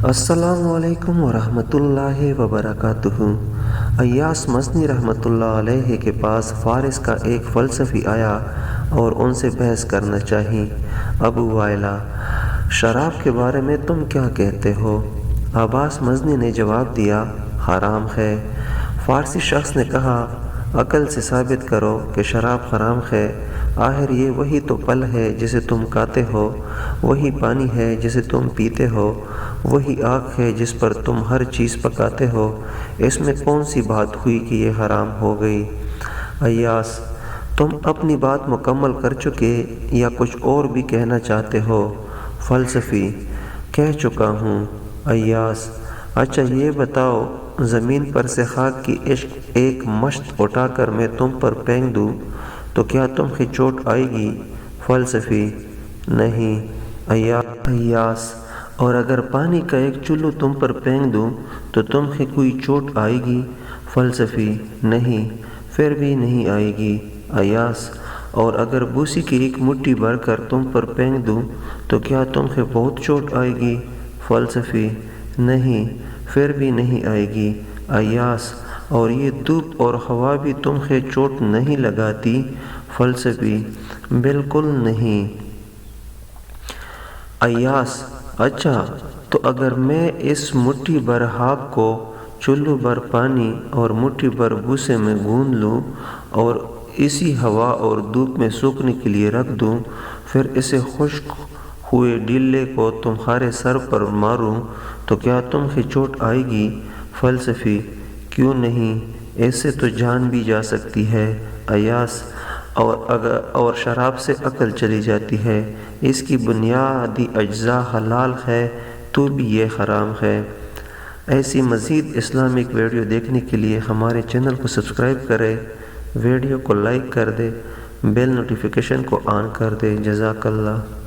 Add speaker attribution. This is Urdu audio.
Speaker 1: السلام علیکم ورحمۃ اللہ وبرکاتہ۔ ایاس مزنی رحمۃ اللہ علیہ کے پاس فارس کا ایک فلسفی آیا اور ان سے بحث کرنا چاہی۔ ابو وائلہ، شراب کے بارے میں تم کیا کہتے ہو؟ عباس مزنی نے جواب دیا، حرام ہے۔ فارسی شخص نے کہا، عقل سے ثابت کرو کہ شراب حرام ہے۔ آخر یہ وہی تو پھل ہے جسے تم کھاتے ہو، وہی پانی ہے جسے تم پیتے ہو، وہی آگ ہے جس پر تم ہر چیز پکاتے ہو۔ اس میں کون سی بات ہوئی کہ یہ حرام ہو گئی؟ ایاس، تم اپنی بات مکمل کر چکے یا کچھ اور بھی کہنا چاہتے ہو؟ فلسفی، کہہ چکا ہوں۔ ایاس، اچھا یہ بتاؤ، زمین پر سے خاک کی ایک مشت اٹھا کر میں تم پر پھینک دوں تو کیا تمہیں چوٹ آئے گی؟ فلسفی، نہیں۔ ایاس، اور اگر پانی کا ایک چلو تم پر پھینک دوں تو تمہیں کوئی چوٹ آئے گی؟ فلسفی، نہیں، پھر بھی نہیں آئے گی۔ ایاس، اور اگر بوسی کی ایک مٹھی بھر کر تم پر پھینک دوں تو کیا تمہیں بہت چوٹ آئے گی؟ فلسفی، نہیں، پھر بھی نہیں آئے گی۔ ایاس، اور یہ دھوپ اور ہوا بھی تمہیں چوٹ نہیں لگاتی؟ فلسفی، بالکل نہیں۔ ایاس، اچھا تو اگر میں اس مٹھی بھر خاک کو چلو بھر پانی اور مٹھی بھر بوسے میں گوندھ لوں اور اسی ہوا اور دھوپ میں سوکھنے کے لیے رکھ دوں، پھر اسے خشک ہوئے ڈیلے کو تمہارے سر پر ماروں تو کیا تمہیں چوٹ آئے گی؟ فلسفی، کیوں نہیں، اس سے تو جان بھی جا سکتی ہے۔ ایاس، اور شراب سے عقل چلی جاتی ہے، اس کی بنیادی اجزاء حلال ہے تو بھی یہ حرام ہے۔ ایسی مزید اسلامک ویڈیو دیکھنے کے لیے ہمارے چینل کو سبسکرائب کریں، ویڈیو کو لائک کر دیں، بیل نوٹیفیکیشن کو آن کر دیں۔ جزاک اللہ۔